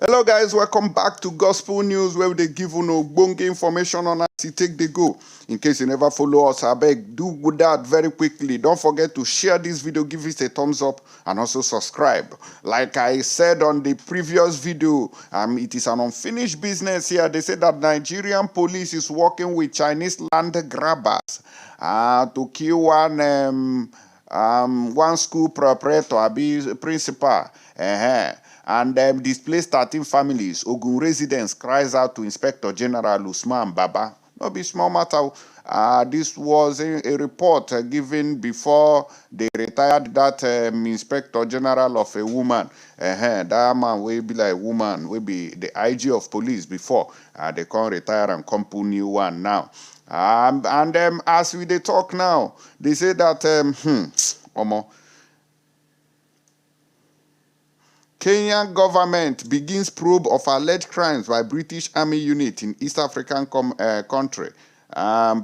Hello guys, welcome back to Gospel News where they give you no bonge information on as you take the go. In case you never follow us, I beg, do that very quickly. Don't forget to share this video, give it a thumbs up and also subscribe. Like I said on the previous video, it is an unfinished business here. They say that Nigerian police is working with Chinese land grabbers to kill one school proprietor, principal. And displaced 13 families. Ogun residents cries out to Inspector General Usman Baba. No be small matter. This was a report given before they retired that Inspector General of a woman. That man will be like a woman, will be the IG of police before. They can't retire and come put new one now. As we they talk now, they say that Kenyan government begins probe of alleged crimes by British Army unit in East African country.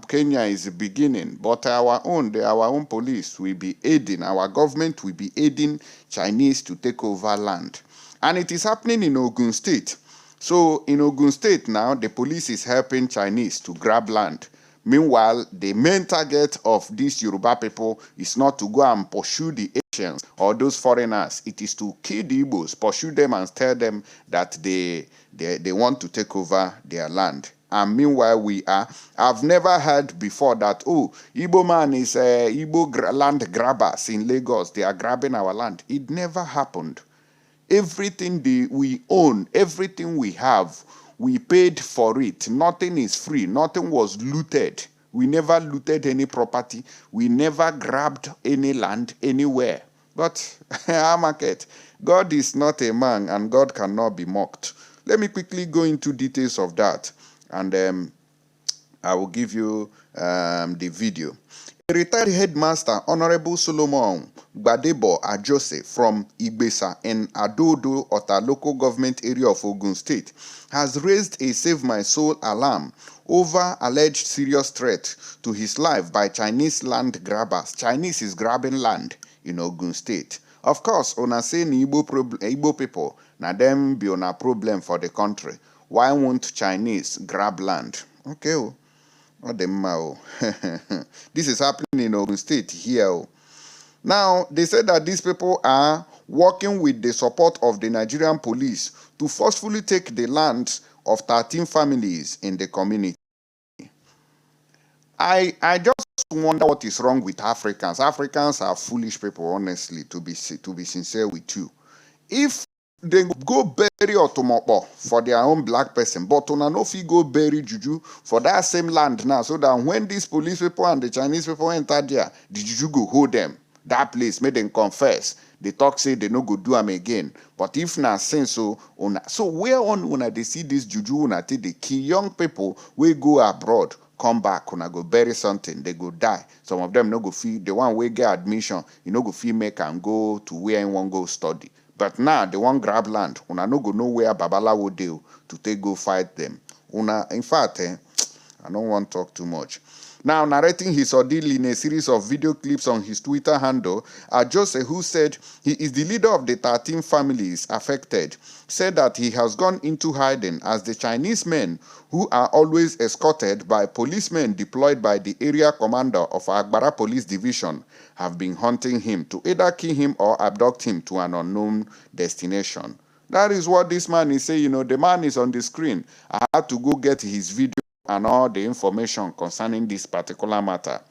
Kenya is beginning, but our own police will be aiding, our government will be aiding Chinese to take over land. And it is happening in Ogun State. So in Ogun State now, the police is helping Chinese to grab land. Meanwhile, the main target of these Yoruba people is not to go and pursue the Asians or those foreigners. It is to kill the Igbos, pursue them and tell them that they want to take over their land. And meanwhile, I've never heard before that, oh, Igbo man is Igbo land grabbers in Lagos. They are grabbing our land. It never happened. Everything we own, everything we have, we paid for it. Nothing is free. Nothing was looted. We never looted any property. We never grabbed any land anywhere. But our market, God is not a man and God cannot be mocked. Let me quickly go into details of that. And I will give you the video. A retired headmaster, Honorable Solomon Gbadebo Ajose from Igbesa in Adodo, Ota local government area of Ogun State, has raised a Save My Soul alarm over alleged serious threat to his life by Chinese land grabbers. Chinese is grabbing land in Ogun State. Of course, una say Igbo people, na them be on a problem for the country. Why won't Chinese grab land? Okay. This is happening in Ogun State here. Now, they said that these people are working with the support of the Nigerian police to forcefully take the land of 13 families in the community. I just wonder what is wrong with Africans. Africans are foolish people, honestly, to be sincere with you. If they go bury Otomopo for their own black person, but una no fit go bury Juju for that same land now, so that when these police people and the Chinese people enter there, the Juju go hold them. That place, make them confess. They talk say they no go do them again. But if na sin so, so where on una they see this Juju una take the key young people we go abroad, come back, una go bury something, they go die. Some of them no go feel the one we get admission, you no go feel make and go to where you want go study. But now they want grab land. Una no go know where Babalawo deal to take go fight them. In fact, I don't want to talk too much. Now, narrating his ordeal in a series of video clips on his Twitter handle, Ajose, who said he is the leader of the 13 families affected, said that he has gone into hiding as the Chinese men, who are always escorted by policemen deployed by the area commander of Agbara Police Division, have been hunting him to either kill him or abduct him to an unknown destination. That is what this man is saying. You know, the man is on the screen. I had to go get his video and all the information concerning this particular matter,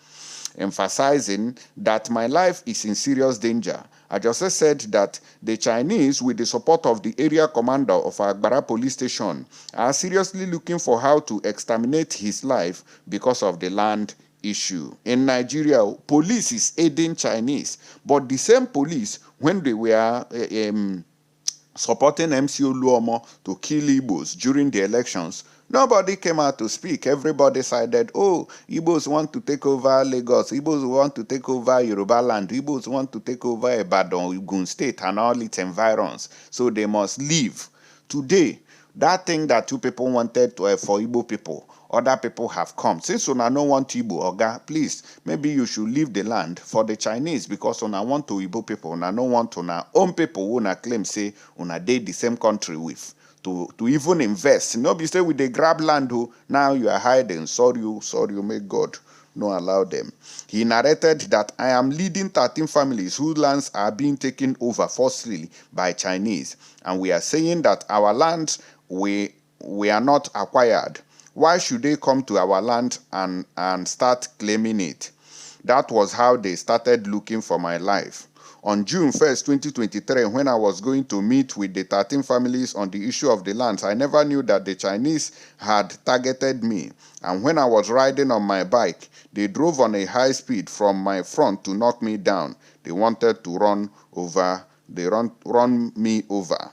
emphasizing that my life is in serious danger. I just said that the Chinese, with the support of the area commander of Agbara police station, are seriously looking for how to exterminate his life because of the land issue. In Nigeria, police is aiding Chinese, but the same police, when they were supporting MCO Luomo to kill Igbos during the elections, nobody came out to speak. Everybody sided, oh, Igbos want to take over Lagos, Igbos want to take over Yoruba land, Igbos want to take over Ibadan, Ogun State and all its environs, so they must leave. Today, that thing that two people wanted to, for Igbo people, other people have come. Since una no want Igbo, Oga, please, maybe you should leave the land for the Chinese, because una want to Igbo people, una no want una own people who una claim say una dey the same country with, to even invest. No be say we dey grab land, oh, now you are hiding. Sorry, may God no allow them. He narrated that I am leading 13 families whose lands are being taken over forcibly by Chinese, and we are saying that our lands we are not acquired. Why should they come to our land and start claiming it? That was how they started looking for my life. On June 1st, 2023, when I was going to meet with the 13 families on the issue of the lands, I never knew that the Chinese had targeted me. And when I was riding on my bike, they drove on a high speed from my front to knock me down. They wanted to run me over.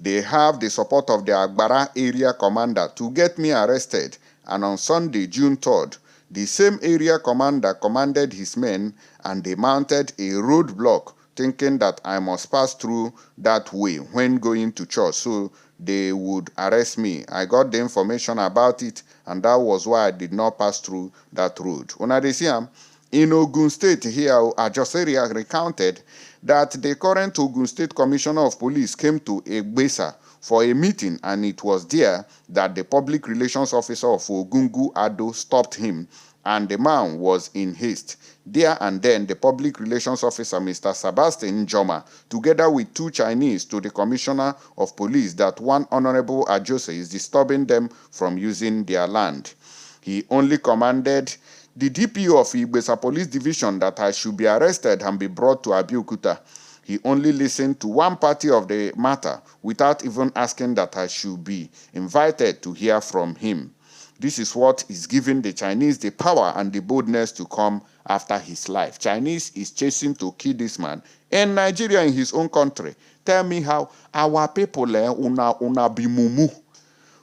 They have the support of the Agbara area commander to get me arrested. And on Sunday, June 3rd, the same area commander commanded his men, and they mounted a roadblock thinking that I must pass through that way when going to church, so they would arrest me. I got the information about it, and that was why I did not pass through that road. Una dey see am, in Ogun State here, Ajoseri recounted that the current Ogun State Commissioner of Police came to Egbesa for a meeting, and it was there that the public relations officer of Ogungu Ado stopped him, and the man was in haste. There and then, the public relations officer, Mr. Sebastian Njoma, together with 2 Chinese, to the commissioner of police that one Honorable Ajose is disturbing them from using their land. He only commanded the DPO of Igbesa Police Division that I should be arrested and be brought to Abeokuta. He only listened to one party of the matter without even asking that I should be invited to hear from him. This is what is giving the Chinese the power and the boldness to come after his life. Chinese is chasing to kill this man in Nigeria, in his own country. Tell me how our people una be mumu.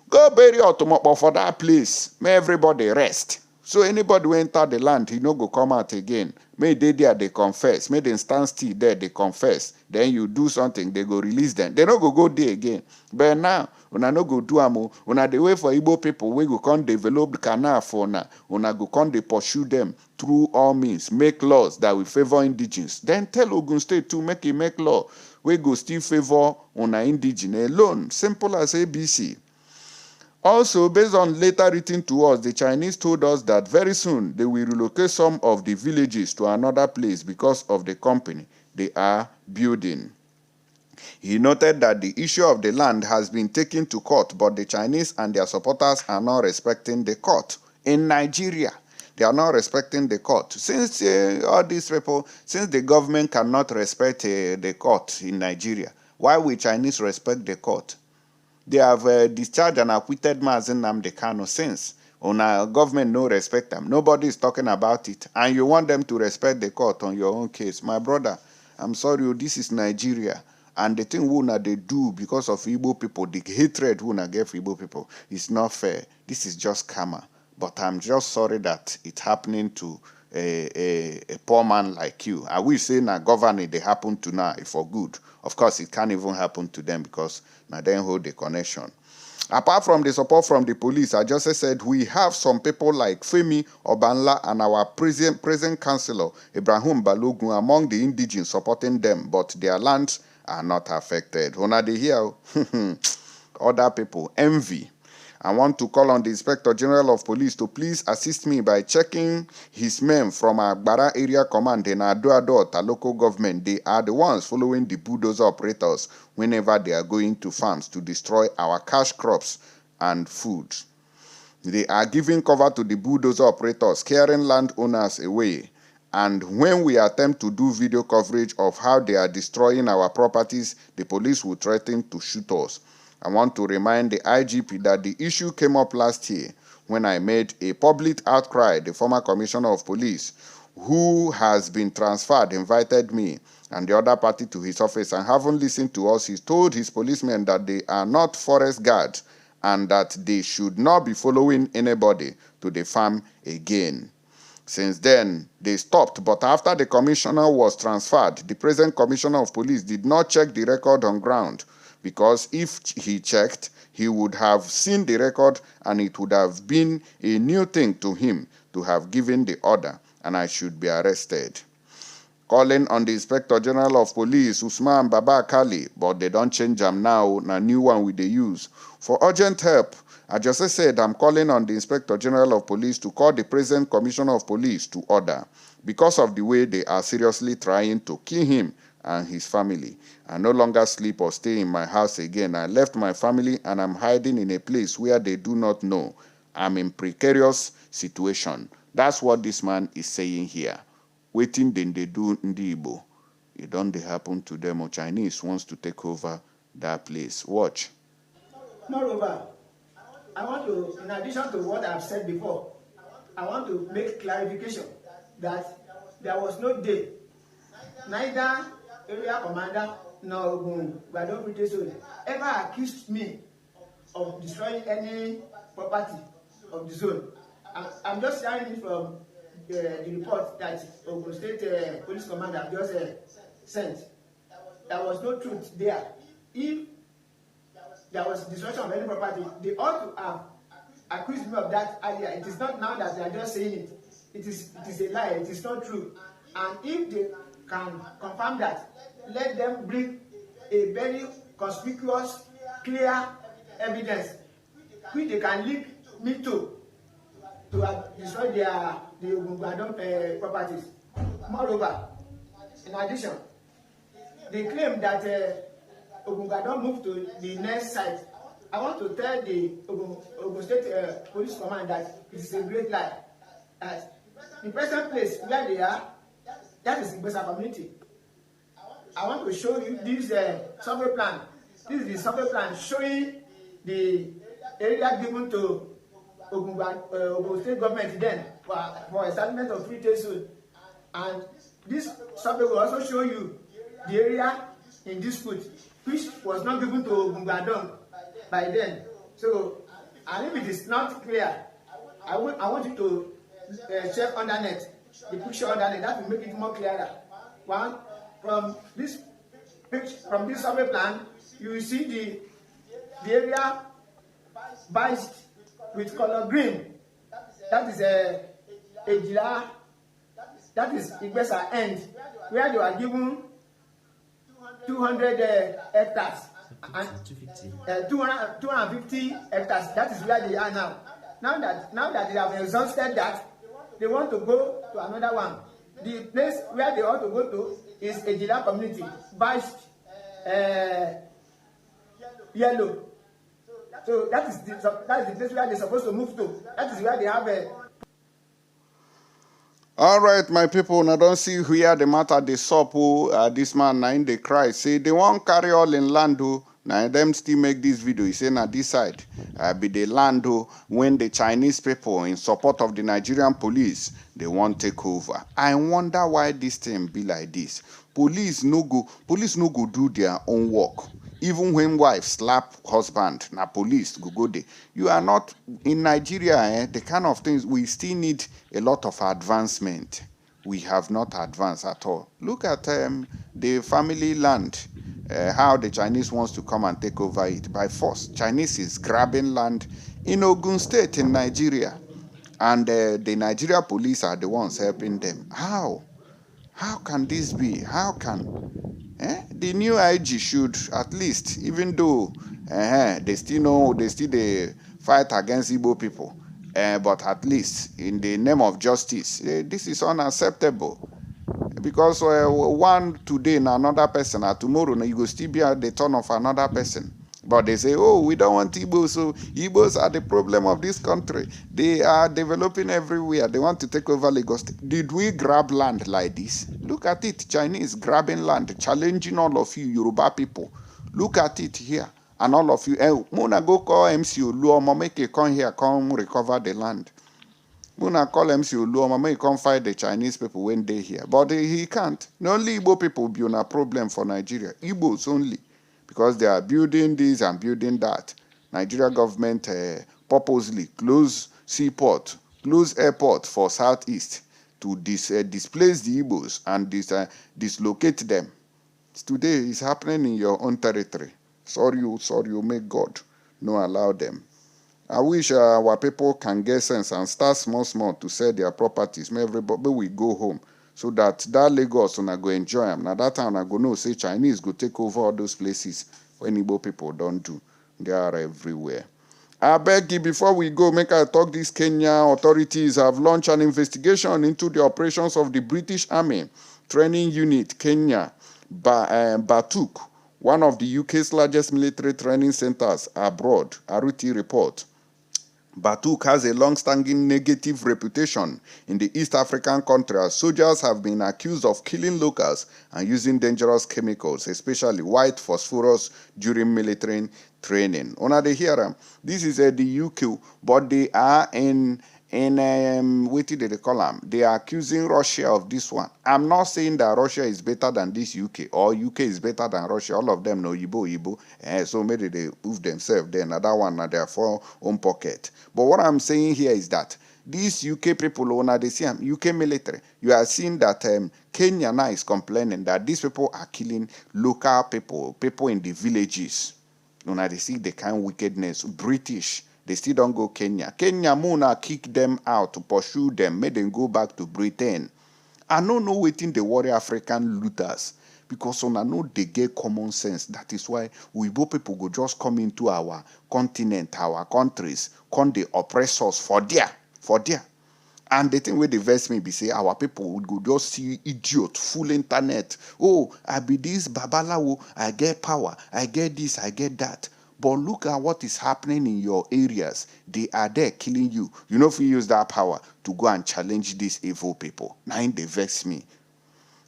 Go bury Otomopo for that place. May everybody rest. So anybody who enter the land, he no go come out again. May they there, they confess. May they stand still there, they confess. Then you do something, they go release them. They no go there again. But now, una no go do amo. Una the way for Igbo people, we go come develop the canal for na. Una go come they pursue them through all means. Make laws that will favor indigenes. Then tell Ogun State to make law. We go still favor una indigene alone. Simple as ABC. Also, based on later written to us, the Chinese told us that very soon they will relocate some of the villages to another place because of the company they are building. He noted that the issue of the land has been taken to court, but the Chinese and their supporters are not respecting the court. In Nigeria, they are not respecting the court. Since all these people, since the government cannot respect the court in Nigeria, why will Chinese respect the court? They have discharged and acquitted Mazen Nnamdi Kanu since. On our government, no respect them. Nobody is talking about it. And you want them to respect the court on your own case. My brother, I'm sorry, this is Nigeria. And the thing they do because of Igbo people, the hatred get for Igbo people, is not fair. This is just karma. But I'm just sorry that it's happening to a poor man like you. I will say now governing they happen to now for good. Of course, it can't even happen to them because now they hold the connection. Apart from the support from the police, I just said we have some people like Femi Obanla and our present councillor, Ibrahim Balogun, among the indigenes supporting them, but their lands are not affected. When they hear other people, envy. I want to call on the Inspector General of Police to please assist me by checking his men from Agbara Area Command in Ado-Ado local government. They are the ones following the bulldozer operators whenever they are going to farms to destroy our cash crops and food. They are giving cover to the bulldozer operators, scaring landowners away. And when we attempt to do video coverage of how they are destroying our properties, the police will threaten to shoot us. I want to remind the IGP that the issue came up last year when I made a public outcry. The former commissioner of police, who has been transferred, invited me and the other party to his office and haven't listened to us. He told his policemen that they are not forest guards and that they should not be following anybody to the farm again. Since then, they stopped, but after the commissioner was transferred, the present commissioner of police did not check the record on ground. Because if he checked, he would have seen the record and it would have been a new thing to him to have given the order and I should be arrested. calling on the Inspector General of Police, Usman Baba Kali, but they don't change them now. Now new one with the use. For urgent help, I just said I'm calling on the Inspector General of Police to call the present Commissioner of Police to order because of the way they are seriously trying to kill him and his family. I no longer sleep or stay in my house again. I left my family and I'm hiding in a place where they do not know. I'm in precarious situation. That's what this man is saying here. Waiting then they do Ndi Igbo. It don't happen to them, or Chinese wants to take over that place. Watch. Moreover, I want to, in addition to what I've said before, I want to make clarification that there was no day, neither area commander nor Ogun ever accused me of destroying any property of the zone. I'm just sharing it from the report that Ogun State Police Commander just sent. There was no truth there. If there was destruction of any property, they ought to have accused me of that earlier. It is not now that they are just saying it. It is a lie. It is not true. And if they can confirm that, let them bring a very conspicuous, clear evidence which they can link me to destroy the Ogun properties. Moreover, in addition, they claim that Ogun moved to the next site. I want to tell the Ogun State Police Command that it is a great lie. The present place where they are, that is the Igbesa community. I want to show you this survey plan. This is the survey plan showing the area given to Ogun State government then for establishment of free trade zone. And this survey will also show you the area in dispute, which was not given to Ogun by then. So, and if it is not clear, I want you to check undernet, the picture undernet. That will make it more clearer. One, from this survey plan, you will see the area biased with color green. That is Ejila. That is Igbesa end, where they are given 200 hectares and 250 hectares. That is where they are now. Now that they have exhausted that, they want to go to another one. The place where they ought to go to is Ejila community, biased yellow. So that is the place where they're supposed to move to. That is where they have a. All right, my people, now don't see where the matter they sup this man now in the cry. Say they won't carry all in land. Now them still make this video. He say now this side be the land when the Chinese people in support of the Nigerian police they won't take over. I wonder why this thing be like this. Police no go do their own work. Even when wife slap husband, na police go there. You are not in Nigeria, the kind of things we still need a lot of advancement. We have not advanced at all. Look at the family land, how the Chinese wants to come and take over it by force. Chinese is grabbing land in Ogun State in Nigeria, and the Nigeria police are the ones helping them. How? How can this be? How can? The new IG should at least, even though they still fight against Igbo people, but at least in the name of justice, this is unacceptable. Because one today na another person, and tomorrow you go still be at the turn of another person. But they say, oh, we don't want Igbos, so Igbos are the problem of this country. They are developing everywhere. They want to take over Lagos. Did we grab land like this? Look at it. Chinese grabbing land, challenging all of you Yoruba people. Look at it here. And all of you, Muna go call MC Oluomo, make it come here, come recover the land. Muna call MC Oluomo, make it come fight the Chinese people when they here. But he can't. The only Igbo people be on a problem for Nigeria. Igbos only. Because they are building this and building that. Nigeria government purposely close seaport, close airport for Southeast to displace the Igbos and dislocate them. Today is happening in your own territory. Sorry, may God no allow them. I wish our people can get sense and start small to sell their properties. May everybody we go home so that Lagos una go enjoy am. Na that time I go know say Chinese go take over all those places when Igbo people don't do. They are everywhere. I beg you, before we go, make I talk. These Kenya authorities have launched an investigation into the operations of the British Army Training Unit Kenya Àttàck, one of the UK's largest military training centers abroad. Aruti report. Àttàck has a long-standing negative reputation in the East African country as soldiers have been accused of killing locals and using dangerous chemicals, especially white phosphorus, during military training. Una dey hear am? This is the UK, but they are in what did they call them? They are accusing Russia of this one. I'm not saying that Russia is better than this UK or UK is better than Russia. All of them know Yibo. So maybe they move themselves. Then another one na their own pocket. But what I'm saying here is that these UK people, when they see UK military, you are seeing that Kenya now is complaining that these people are killing local people in the villages. When they see the kind of wickedness, British, they still don't go Kenya. Kenya Muna kick them out to pursue them, make them go back to Britain. I don't know waiting the worry African looters because I know they get common sense. That is why we both people go just come into our continent, our countries, come they oppress us for there. And the thing where they vex me be say our people would go just see idiot, full internet. Oh, I be this babalawo, I get power, I get this, I get that. But look at what is happening in your areas. They are there killing you. You know if you use that power to go and challenge these evil people. Now they vex me.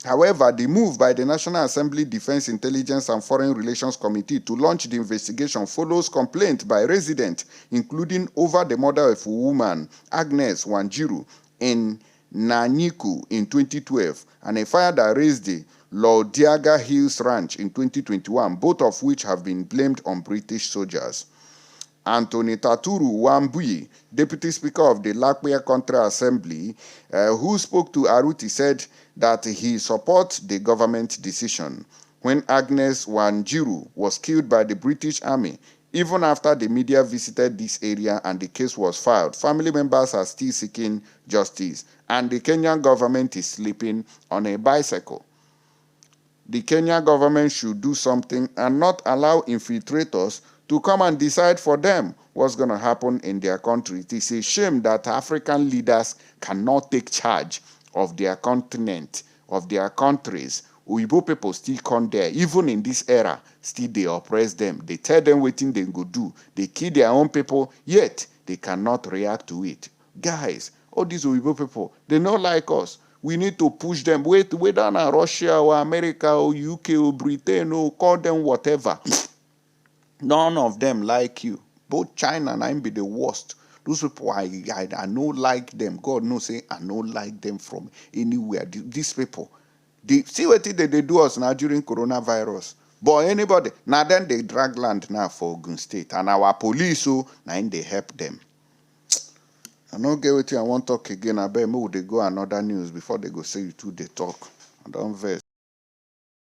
However, the move by the National Assembly Defense Intelligence and Foreign Relations Committee to launch the investigation follows complaint by residents, including over the murder of a woman, Agnes Wanjiru, in Nanyuki in 2012, and a fire that raised the Lodiaga Hills Ranch in 2021, both of which have been blamed on British soldiers. Anthony Taturu Wambui, Deputy Speaker of the Lakpia Country Assembly, who spoke to Aruti, said that he supports the government decision. When Agnes Wanjiru was killed by the British Army, even after the media visited this area and the case was filed, family members are still seeking justice, and the Kenyan government is sleeping on a bicycle. The Kenyan government should do something and not allow infiltrators to come and decide for them what's going to happen in their country. It is a shame that African leaders cannot take charge of their continent, of their countries. Uibo people still come there, even in this era, still they oppress them. They tell them what they go do. They kill their own people, yet they cannot react to it. Guys, all these Uibo people, they not like us. We need to push them. Whether na Russia or America or UK or Britain or call them whatever. None of them like you. Both China and I be the worst. Those people, I no like them. God knows, say I no like them from anywhere. These people, they see what they do us now during coronavirus. But anybody, now then they drag land now for Ogun State. And our police, so now they help them. I don't get what I want to talk again. I bet maybe they go another news before they go say you two they talk. I don't vex.